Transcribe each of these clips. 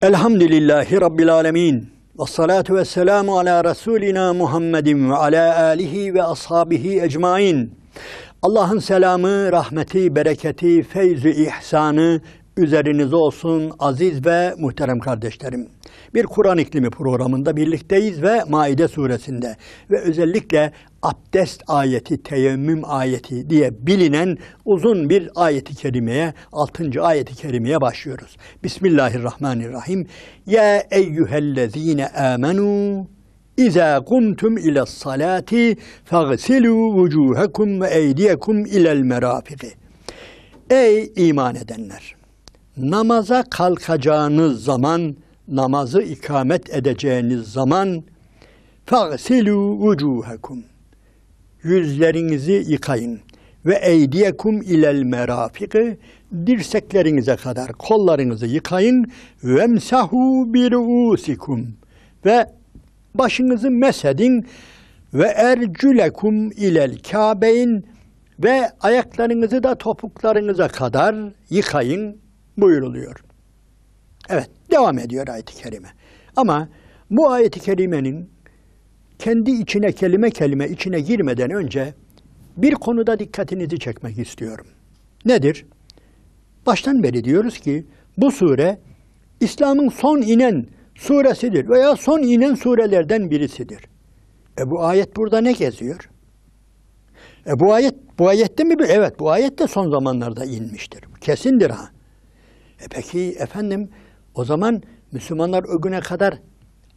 Elhamdülillahi Rabbil alemin. Vessalatu vesselamu ala Resulina Muhammedin ve ala alihi ve ashabihi ecmain. Allah'ın selamı, rahmeti, bereketi, feyzü, ihsanı üzerinize olsun aziz ve muhterem kardeşlerim. Bir Kur'an iklimi programında birlikteyiz ve Maide suresinde ve özellikle abdest ayeti, teyemmüm ayeti diye bilinen uzun bir ayeti kerimeye, 6. ayeti kerimeye başlıyoruz. Bismillahirrahmanirrahim. Ya eyyühellezine amenu İzâ kumtum iles salati fagsilû vucûhekum ve eydiyekum ilel merâfiki. Ey iman edenler! Namaza kalkacağınız zaman, namazı ikamet edeceğiniz zaman fagsilû vucûhekum. Yüzlerinizi yıkayın ve eydiyekum ilel merâfiki. Dirseklerinize kadar kollarınızı yıkayın. Vemsahû birûsikum. Ve başınızı mesedin ve ercülekum ilel kâbeyn ve ayaklarınızı da topuklarınıza kadar yıkayın buyuruluyor. Evet, devam ediyor ayet-i kerime. Ama bu ayet-i kerimenin kendi içine kelime kelime içine girmeden önce bir konuda dikkatinizi çekmek istiyorum. Nedir? Baştan beri diyoruz ki bu sure İslam'ın son inen suresidir veya son inen surelerden birisidir. Bu ayet burada ne geziyor? Bu ayette mi? Evet, bu ayet de son zamanlarda inmiştir. Kesindir ha. Peki efendim, o zaman Müslümanlar o güne kadar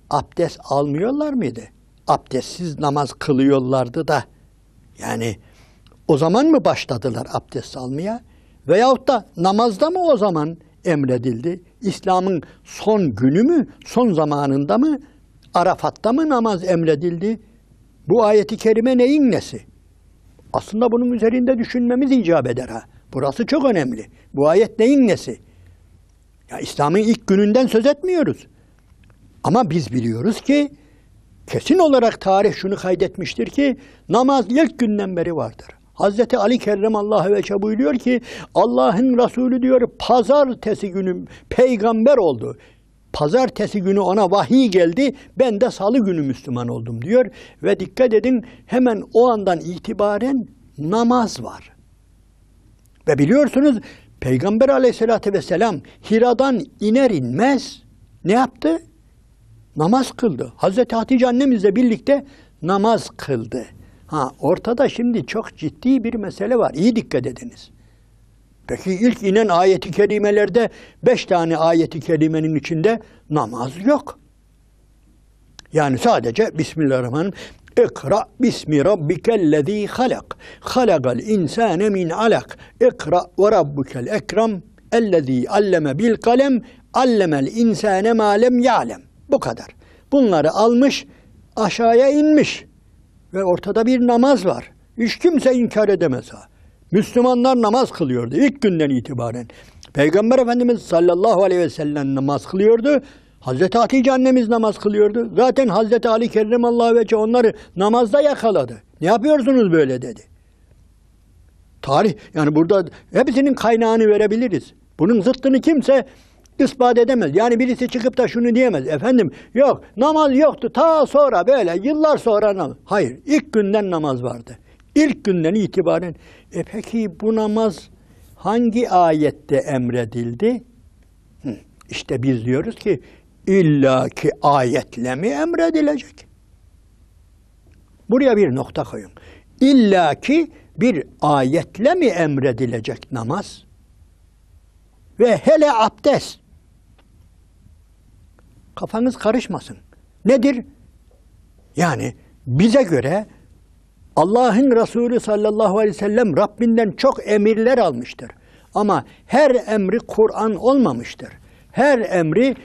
abdest almıyorlar mıydı? Abdestsiz namaz kılıyorlardı da. Yani o zaman mı başladılar abdest almaya? Veyahut da namazda mı o zaman emredildi? İslam'ın son günü mü, son zamanında mı, Arafat'ta mı namaz emredildi? Bu ayeti kerime neyin nesi? Aslında bunun üzerinde düşünmemiz icap eder ha. Burası çok önemli. Bu ayet neyin nesi? Ya İslam'ın ilk gününden söz etmiyoruz. Ama biz biliyoruz ki kesin olarak tarih şunu kaydetmiştir ki namaz ilk günden beri vardır. Hazreti Ali Kerremallahu Vecehe buyuruyor ki Allah'ın Resulü diyor pazartesi günü peygamber oldu. Pazartesi günü ona vahiy geldi. Ben de salı günü Müslüman oldum diyor. Ve dikkat edin hemen o andan itibaren namaz var. Ve biliyorsunuz Peygamber Aleyhisselatü Vesselam Hira'dan iner inmez ne yaptı? Namaz kıldı. Hazreti Hatice annemizle birlikte namaz kıldı. Ortada şimdi çok ciddi bir mesele var. İyi dikkat ediniz. Peki ilk inen ayeti kerimelerde 5 tane ayeti kerimenin içinde namaz yok. Yani sadece Bismillahirrahmanirrahim. İkra bismi rabbikellezî halak. Halakal insâne min alak. İkra ve rabbukel ekrem. Ellezî alleme bil kalem. Allemel insâne mâ lem ya'lem. Bu kadar. Bunları almış, aşağıya inmiş. Ve ortada bir namaz var. Hiç kimse inkar edemez ha. Müslümanlar namaz kılıyordu ilk günden itibaren. Peygamber Efendimiz sallallahu aleyhi ve sellem namaz kılıyordu. Hazreti Hatice annemiz namaz kılıyordu. Zaten Hazreti Ali Kerremallahu Vecehe onları namazda yakaladı. Ne yapıyorsunuz böyle dedi. Tarih, yani burada hepsinin kaynağını verebiliriz. Bunun zıttını kimse ispat edemez. Yani birisi çıkıp da şunu diyemez. Efendim yok, namaz yoktu ta sonra böyle yıllar sonra namaz. Hayır, ilk günden namaz vardı. İlk günden itibaren. Peki bu namaz hangi ayette emredildi? İşte biz diyoruz ki illaki ayetle mi emredilecek? Buraya bir nokta koyun. İllaki bir ayetle mi emredilecek namaz? Ve hele abdest. Kafanız karışmasın. Nedir? Yani bize göre Allah'ın Resulü sallallahu aleyhi ve sellem Rabbinden çok emirler almıştır. Ama her emri Kur'an olmamıştır. Her emri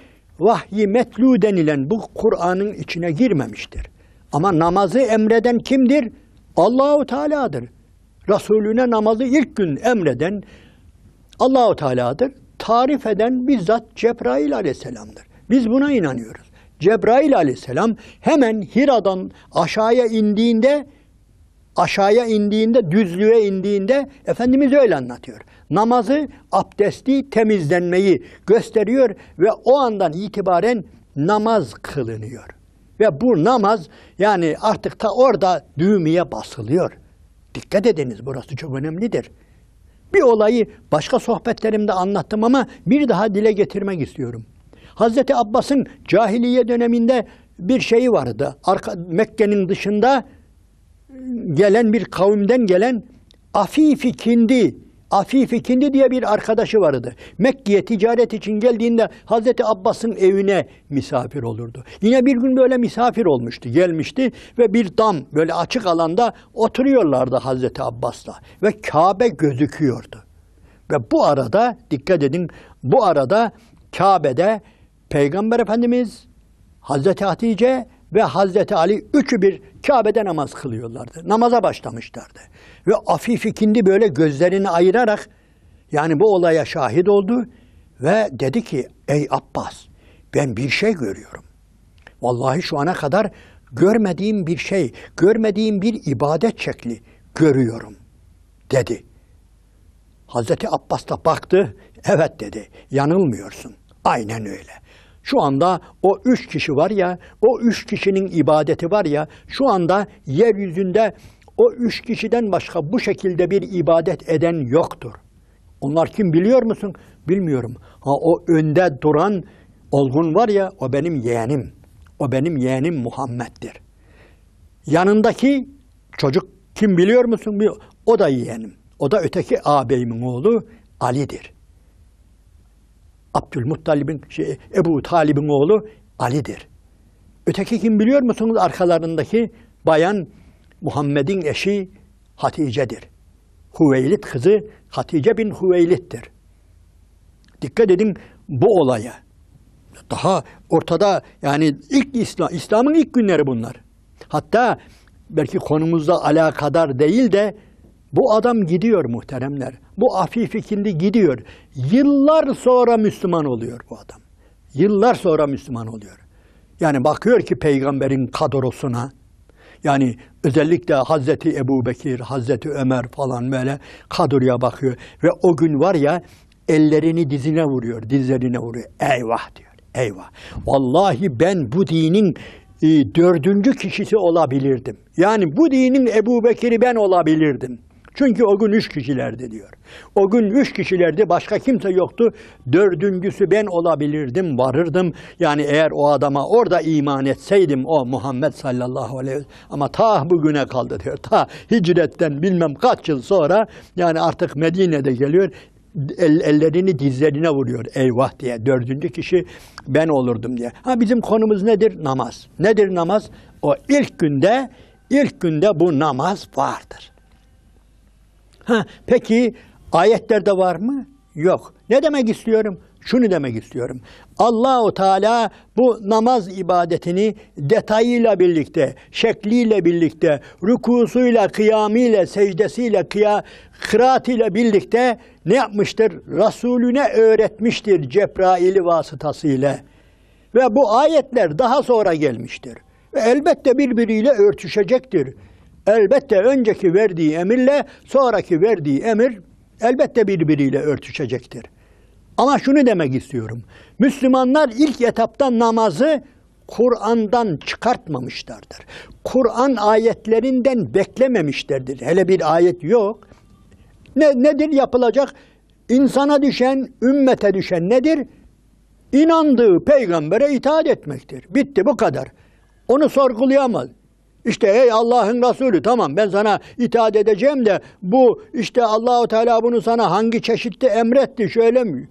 vahyi metlu denilen bu Kur'an'ın içine girmemiştir. Ama namazı emreden kimdir? Allahu Teala'dır. Resulüne namazı ilk gün emreden Allahu Teala'dır. Tarif eden bizzat Cebrail aleyhisselamdır. Biz buna inanıyoruz. Cebrail aleyhisselam hemen Hira'dan aşağıya indiğinde, düzlüğe indiğinde Efendimiz öyle anlatıyor. namazı, abdesti, temizlenmeyi gösteriyor ve o andan itibaren namaz kılınıyor. Ve bu namaz yani artık ta orada düğmeye basılıyor. Dikkat ediniz, burası çok önemlidir. Bir olayı başka sohbetlerimde anlattım ama bir daha dile getirmek istiyorum. Hazreti Abbas'ın cahiliye döneminde bir şeyi vardı. Mekke'nin dışında gelen bir kavimden gelen Afif-i Kindi diye bir arkadaşı vardı. Mekke'ye ticaret için geldiğinde Hazreti Abbas'ın evine misafir olurdu. Yine bir gün böyle misafir olmuştu, gelmişti ve bir dam böyle açık alanda oturuyorlardı Hazreti Abbas'la ve Kabe gözüküyordu. Ve bu arada dikkat edin, bu arada Kabe'de Peygamber Efendimiz, Hazreti Hatice ve Hazreti Ali üçü bir Kabe'de namaz kılıyorlardı. Namaza başlamışlardı. Ve Afif-i Kindi böyle gözlerini ayırarak yani bu olaya şahit oldu ve dedi ki ey Abbas ben bir şey görüyorum. Vallahi şu ana kadar görmediğim bir şey, görmediğim bir ibadet şekli görüyorum dedi. Hazreti Abbas da baktı, evet dedi, yanılmıyorsun. Aynen öyle. Şu anda o 3 kişi var ya, o 3 kişinin ibadeti var ya, şu anda yeryüzünde o 3 kişiden başka bu şekilde bir ibadet eden yoktur. Onlar kim biliyor musun? Bilmiyorum. Ha, o önde duran olgun var ya, o benim yeğenim. O benim yeğenim Muhammed'dir. Yanındaki çocuk kim biliyor musun? O da yeğenim. O da öteki ağabeyimin oğlu Ali'dir. Abdülmuttalib'in, Ebu Talib'in oğlu Ali'dir. Öteki kim biliyor musunuz? Arkalarındaki bayan Muhammed'in eşi Hatice'dir. Hüveylid kızı Hatice bin Hüveylid'dir. Dikkat edin bu olaya. Daha ortada yani İslam'ın ilk günleri bunlar. Hatta belki konumuzla alakadar değil de bu adam gidiyor muhteremler. Bu Afif-i Kindi gidiyor. Yıllar sonra Müslüman oluyor bu adam. Yıllar sonra Müslüman oluyor. Yani bakıyor ki peygamberin kadrosuna. Yani özellikle Hazreti Ebubekir, Hazreti Ömer falan böyle kadroya bakıyor. Ve o gün var ya ellerini dizine vuruyor, dizlerine vuruyor. Eyvah diyor, eyvah. Vallahi ben bu dinin 4. kişisi olabilirdim. Yani bu dinin Ebubekir'i ben olabilirdim. Çünkü o gün 3 kişilerdi diyor. O gün 3 kişilerdi, başka kimse yoktu. 4.'sü ben olabilirdim, varırdım. Yani eğer o adama orada iman etseydim, o Muhammed sallallahu aleyhi ve sellem. Ama ta bugüne kaldı diyor. Ta hicretten bilmem kaç yıl sonra, yani artık Medine'de geliyor, ellerini dizlerine vuruyor. Eyvah diye, 4. kişi ben olurdum diye. Ha, bizim konumuz nedir? Namaz. Nedir namaz? O ilk günde bu namaz vardır. Ha, peki ayetlerde var mı? Yok. Ne demek istiyorum? Şunu demek istiyorum. Allah-u Teala bu namaz ibadetini detayıyla birlikte, şekliyle birlikte, rükusuyla, kıyamıyla, secdesiyle, kıraatıyla birlikte ne yapmıştır? Resulüne öğretmiştir Cebrail vasıtasıyla. Ve bu ayetler daha sonra gelmiştir. Ve elbette birbiriyle örtüşecektir. Elbette önceki verdiği emirle sonraki verdiği emir elbette birbiriyle örtüşecektir. Ama şunu demek istiyorum. Müslümanlar ilk etapta namazı Kur'an'dan çıkartmamışlardır. Kur'an ayetlerinden beklememişlerdir. Hele bir ayet yok. Nedir yapılacak? İnsana düşen, ümmete düşen nedir? İnandığı peygambere itaat etmektir. Bitti, bu kadar. Onu sorgulayamaz. İşte ey Allah'ın Resulü, tamam ben sana itaat edeceğim de bu işte Allah-u Teala bunu sana hangi çeşitte emretti, şöyle mi?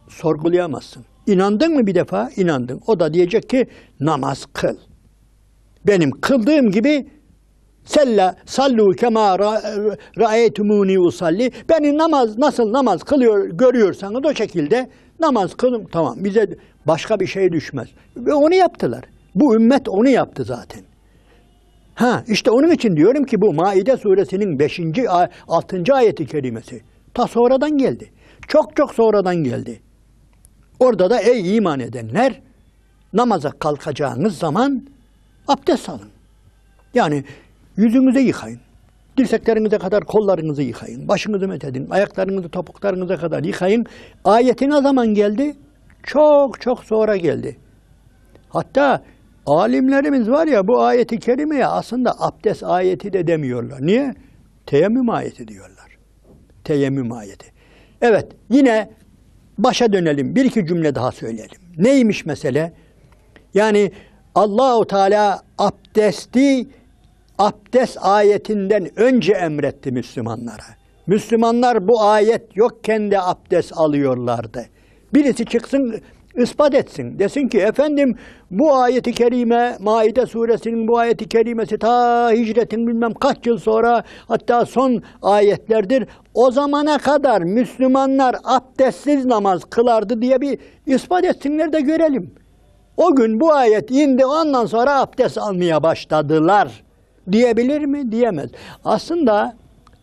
Sorgulayamazsın. İnandın mı bir defa? İnandın. O da diyecek ki namaz kıl. Benim kıldığım gibi sallu kema ra'eytumuni usalli. Beni nasıl namaz kılıyor görüyorsanız o şekilde namaz kılın. Tamam, bize başka bir şey düşmez. Ve onu yaptılar. Bu ümmet onu yaptı zaten. Ha, işte onun için diyorum ki bu Maide suresinin 5. 6. ayeti kerimesi ta sonradan geldi. Çok çok sonradan geldi. Orada da ey iman edenler, namaza kalkacağınız zaman abdest alın. Yani yüzünüzü yıkayın. Dirseklerinize kadar kollarınızı yıkayın. Başınızı methedin. Ayaklarınızı topuklarınıza kadar yıkayın. Ayeti ne zaman geldi? Çok çok sonra geldi. Hatta alimlerimiz var ya, bu ayeti kerimeye aslında abdest ayeti de demiyorlar. Niye? Teyemmüm ayeti diyorlar. Teyemmüm ayeti. Evet, yine başa dönelim. Bir iki cümle daha söyleyelim. Neymiş mesele? Yani Allah-u Teala abdesti abdest ayetinden önce emretti Müslümanlara. Müslümanlar bu ayet yokken de abdest alıyorlardı. Birisi çıksın, ispat etsin. Desin ki efendim bu ayeti kerime, Maide suresinin bu ayeti kerimesi ta hicretin bilmem kaç yıl sonra, hatta son ayetlerdir. O zamana kadar Müslümanlar abdestsiz namaz kılardı diye bir ispat etsinler de görelim. O gün bu ayet indi, ondan sonra abdest almaya başladılar diyebilir mi? Diyemez. Aslında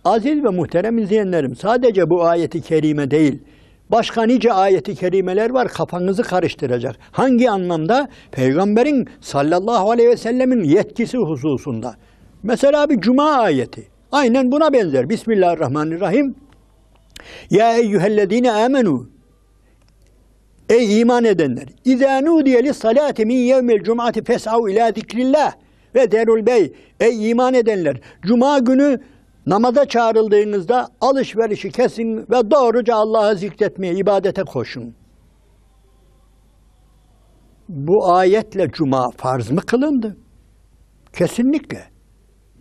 aziz ve muhterem izleyenlerim, sadece bu ayeti kerime değil, başka nice ayeti kerimeler var, kafanızı karıştıracak. Hangi anlamda? Peygamberin sallallahu aleyhi ve sellemin yetkisi hususunda. Mesela bir cuma ayeti. Aynen buna benzer. Bismillahirrahmanirrahim. Ya eyyühellezine amenu. Ey iman edenler! İzâ nûdiye lis-salâti min yevmil cum'ati fes'av ilâ zikrillah ve derul bey. Ey iman edenler! Cuma günü namaza çağrıldığınızda alışverişi kesin ve doğruca Allah'ı zikretmeye, ibadete koşun. Bu ayetle cuma farz mı kılındı? Kesinlikle.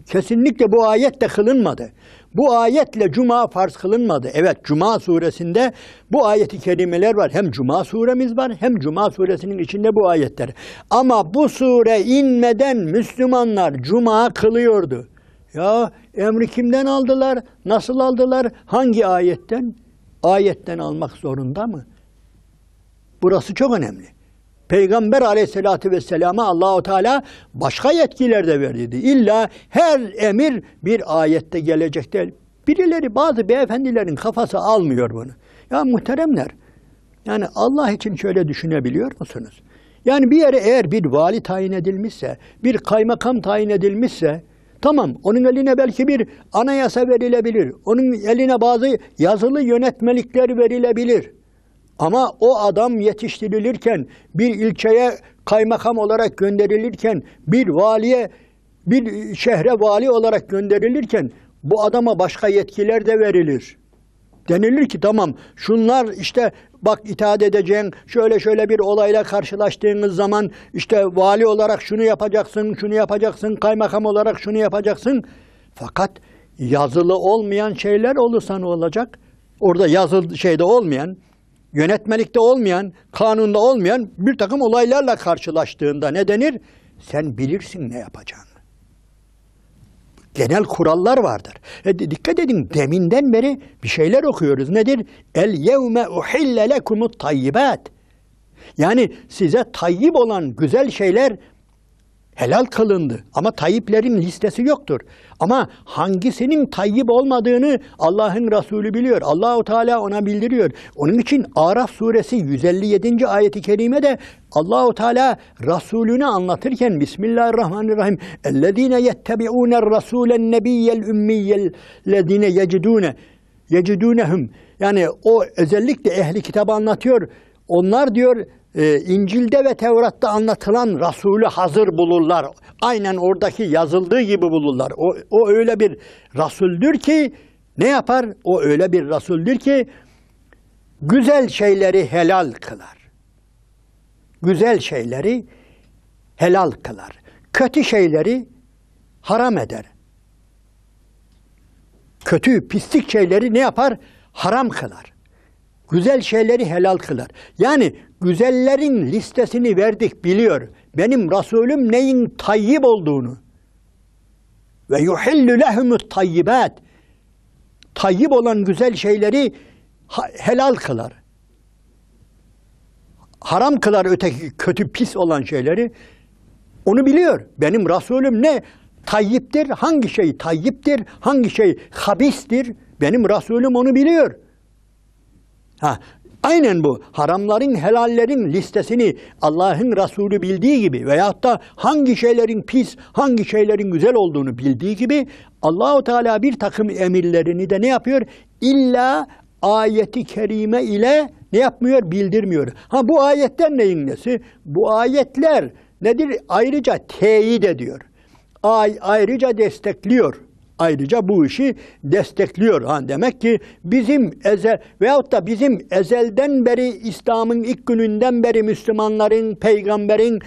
Kesinlikle bu ayetle kılınmadı. Bu ayetle cuma farz kılınmadı. Evet, Cuma suresinde bu ayeti kerimeler var. Hem Cuma suremiz var, hem Cuma suresinin içinde bu ayetler. Ama bu sure inmeden Müslümanlar cuma kılıyordu. Ya emri kimden aldılar? Nasıl aldılar? Hangi ayetten? Ayetten almak zorunda mı? Burası çok önemli. Peygamber aleyhissalatü vesselama Allah-u Teala başka yetkiler de verdi. İlla her emir bir ayette gelecek değil. Birileri, bazı beyefendilerin kafası almıyor bunu. Ya muhteremler, yani Allah için şöyle düşünebiliyor musunuz? Yani bir yere eğer bir vali tayin edilmişse, bir kaymakam tayin edilmişse, tamam, onun eline belki bir anayasa verilebilir. Onun eline bazı yazılı yönetmelikler verilebilir. Ama o adam yetiştirilirken, bir ilçeye kaymakam olarak gönderilirken, bir valiye, bir şehre vali olarak gönderilirken bu adama başka yetkiler de verilir. Denilir ki tamam, şunlar işte bak itaat edeceğin, şöyle bir olayla karşılaştığınız zaman işte vali olarak şunu yapacaksın, şunu yapacaksın, kaymakam olarak şunu yapacaksın. Fakat yazılı olmayan şeyler olursa ne olacak? Orada yazılı şeyde olmayan, yönetmelikte olmayan, kanunda olmayan bir takım olaylarla karşılaştığında ne denir? Sen bilirsin ne yapacağını. Genel kurallar vardır. Dikkat edin, deminden beri bir şeyler okuyoruz. Nedir? El yevme uhille lekumut tayyibat. Yani size tayyib olan güzel şeyler helal kılındı. Ama tayyiplerin listesi yoktur. Ama hangisinin tayyib olmadığını Allah'ın Resulü biliyor. Allahu Teala ona bildiriyor. Onun için Araf suresi 157. ayeti kerimede Allahu Teala Resulünü anlatırken Bismillahirrahmanirrahim. Ellezine yettebi'une'r-rasulen nebiyyel ummiyyellezine yecidunehum. Yani o özellikle ehli kitabı anlatıyor. Onlar diyor İncil'de ve Tevrat'ta anlatılan Resulü hazır bulurlar. Aynen oradaki yazıldığı gibi bulurlar. O öyle bir Resul'dür ki ne yapar? O öyle bir Resul'dür ki güzel şeyleri helal kılar. Güzel şeyleri helal kılar. Kötü şeyleri haram eder. Kötü, pislik şeyleri ne yapar? Haram kılar. Güzel şeyleri helal kılar. Yani güzellerin listesini verdik, biliyor. Benim Resulüm neyin tayyib olduğunu. Ve yuhillu lehumut tayyibat. Tayyib olan güzel şeyleri helal kılar. Haram kılar öteki kötü, pis olan şeyleri. Onu biliyor. Benim Resulüm ne tayyiptir, hangi şey tayyiptir, hangi şey habistir. Benim Resulüm onu biliyor. Aynen bu. Haramların, helallerin listesini Allah'ın Resulü bildiği gibi veyahut da hangi şeylerin pis, hangi şeylerin güzel olduğunu bildiği gibi Allahu Teala bir takım emirlerini de ne yapıyor? İlla ayeti kerime ile ne yapmıyor? Bildirmiyor. Ha, bu ayetler neyin nesi? Bu ayetler nedir? Ayrıca teyit ediyor. Ayrıca destekliyor. Ayrıca bu işi destekliyor. Ha, demek ki bizim veyahut da bizim ezelden beri, İslam'ın ilk gününden beri Müslümanların, peygamberin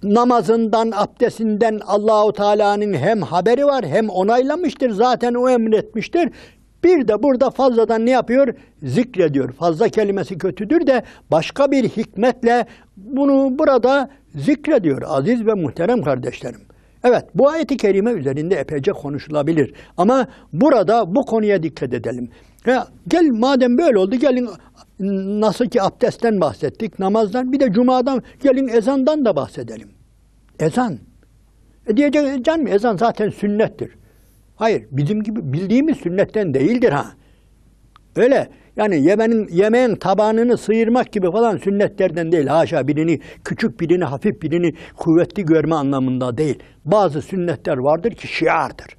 namazından, abdestinden Allahu Teala'nın hem haberi var, hem onaylamıştır. Zaten o emretmiştir. Bir de burada fazladan ne yapıyor? Zikrediyor. Fazla kelimesi kötüdür de başka bir hikmetle bunu burada zikrediyor. Aziz ve muhterem kardeşlerim. Evet, bu ayet-i kerime üzerinde epeyce konuşulabilir. Ama burada bu konuya dikkat edelim. Gel, madem böyle oldu, gelin nasıl ki abdestten bahsettik, namazdan, bir de cumadan, gelin ezandan da bahsedelim. Ezan. Diyecek canım, ezan zaten sünnettir. Hayır, bizim gibi bildiğimiz sünnetten değildir ha. Öyle. Yani yemeğin tabağını sıyırmak gibi falan sünnetlerden değil. Haşa, birini küçük, birini hafif, birini kuvvetli görme anlamında değil. Bazı sünnetler vardır ki şiardır.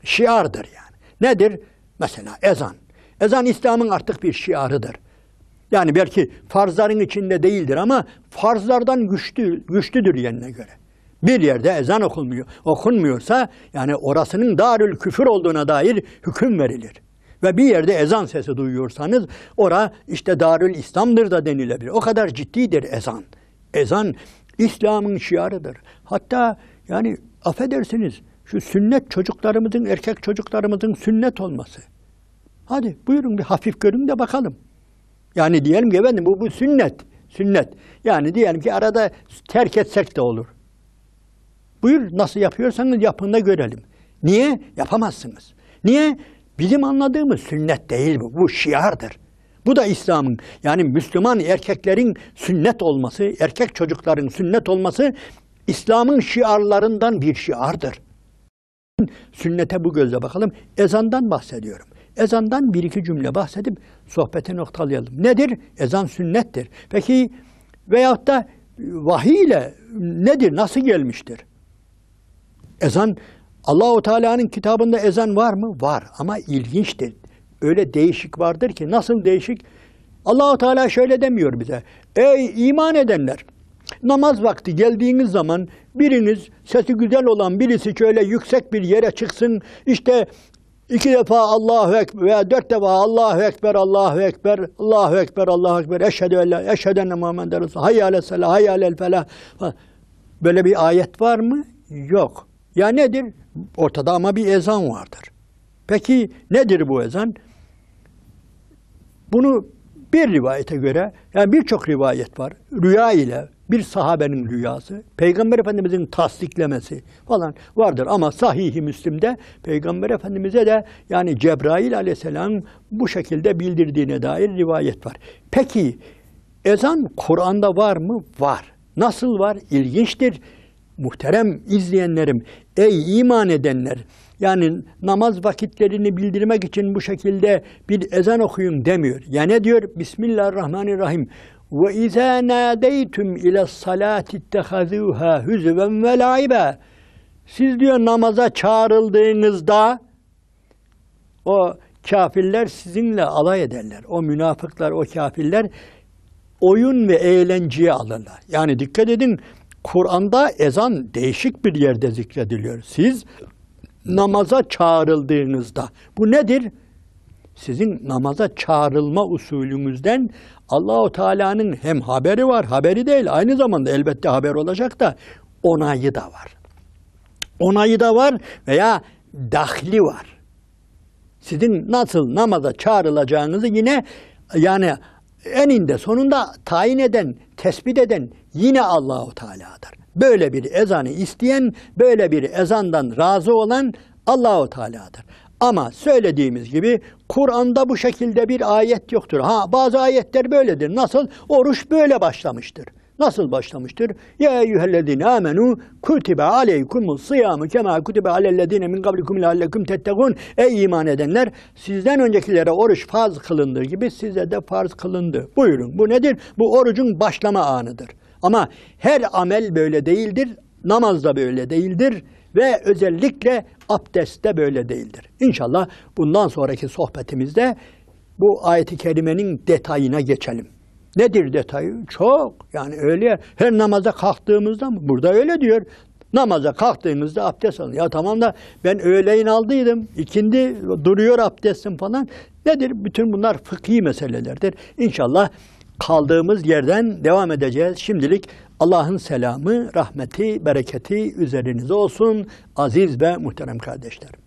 Şiardır yani. Nedir? Mesela ezan. Ezan İslam'ın artık bir şiarıdır. Yani belki farzların içinde değildir ama farzlardan güçlüdür yerine göre. Bir yerde ezan okunmuyorsa yani orasının darül küfür olduğuna dair hüküm verilir. Ve bir yerde ezan sesi duyuyorsanız ora işte Darül İslam'dır da denilebilir. O kadar ciddidir ezan. Ezan İslam'ın şiarıdır. Hatta yani affedersiniz şu sünnet çocuklarımızın, erkek çocuklarımızın sünnet olması. Hadi buyurun bir hafif görün de bakalım. Yani diyelim ki efendim bu sünnet. Sünnet. Yani diyelim ki arada terk etsek de olur. Buyur, nasıl yapıyorsanız yapın da görelim. Niye? Yapamazsınız. Niye? Bizim anladığımız sünnet değil bu. Bu şiardır. Bu da İslam'ın, yani Müslüman erkeklerin sünnet olması, erkek çocukların sünnet olması İslam'ın şiarlarından bir şiardır. Sünnete bu gözle bakalım. Ezandan bahsediyorum. Ezandan bir iki cümle bahsedip sohbeti noktalayalım. Nedir? Ezan sünnettir. Peki veyahut da vahiy ile nedir? Nasıl gelmiştir? Ezan, Allah-u Teala'nın kitabında ezan var mı? Var ama ilginçtir. Öyle değişik vardır ki. Nasıl değişik? Allah-u Teala şöyle demiyor bize. Ey iman edenler! Namaz vakti geldiğiniz zaman biriniz, sesi güzel olan birisi şöyle yüksek bir yere çıksın. İşte 2 defa Allahu Ekber veya 4 defa Allahu Ekber, Allahu Ekber, Allahu Ekber, Allahu Ekber, eşhedü en la, eşhedü enne Muhammeden Resulullah, hayy aleyhisselah, hayy alel felah. Böyle bir ayet var mı? Yok. Ya nedir? Ortada ama bir ezan vardır. Peki nedir bu ezan? Bunu bir rivayete göre, yani birçok rivayet var. Rüya ile bir sahabenin rüyası, Peygamber Efendimizin tasdiklemesi falan vardır. Ama Sahih-i Müslim'de Peygamber Efendimiz'e de yani Cebrail Aleyhisselam bu şekilde bildirdiğine dair rivayet var. Peki ezan Kur'an'da var mı? Var. Nasıl var? İlginçtir. Muhterem izleyenlerim, ey iman edenler, yani namaz vakitlerini bildirmek için bu şekilde bir ezan okuyun demiyor. Ya ne diyor? Bismillahirrahmanirrahim. Ve izâ nâdeytum ile's-salâti ittehazûhâ hüzven ve laibe. Siz diyor namaza çağrıldığınızda o kafirler sizinle alay ederler. O münafıklar, o kafirler oyun ve eğlenceye alırlar. Yani dikkat edin, Kur'an'da ezan değişik bir yerde zikrediliyor. Siz namaza çağrıldığınızda, bu nedir? Sizin namaza çağrılma usulünüzden Allah-u Teala'nın hem haberi var, haberi değil, aynı zamanda elbette haber olacak da onayı da var. Onayı da var veya dahli var. Sizin nasıl namaza çağrılacağınızı yine yani eninde sonunda tayin eden, tespit eden yine Allah-u Teala'dır. Böyle bir ezanı isteyen, böyle bir ezandan razı olan Allah-u Teala'dır. Ama söylediğimiz gibi Kur'an'da bu şekilde bir ayet yoktur. Ha, bazı ayetler böyledir. Nasıl? Oruç böyle başlamıştır. nasıl başlamıştır? Ya eyyühellezine amenu kutibe aleykumus siyamu kema kutibe alellezine min kablikum leallekum tettegûn. Ey iman edenler, sizden öncekilere oruç farz kılındığı gibi size de farz kılındı. Buyurun. Bu nedir? Bu orucun başlama anıdır. Ama her amel böyle değildir. Namaz da böyle değildir. Ve özellikle abdest de böyle değildir. İnşallah bundan sonraki sohbetimizde bu ayet-i kerimenin detayına geçelim. Nedir detayı? Çok. Yani öyle her namaza kalktığımızda mı? Burada öyle diyor. Namaza kalktığımızda abdest alın. Ya tamam da ben öğleyin aldıydım. İkindi duruyor abdestim falan. Nedir? Bütün bunlar fıkhi meselelerdir. İnşallah kaldığımız yerden devam edeceğiz. Şimdilik Allah'ın selamı, rahmeti, bereketi üzerinize olsun aziz ve muhterem kardeşlerim.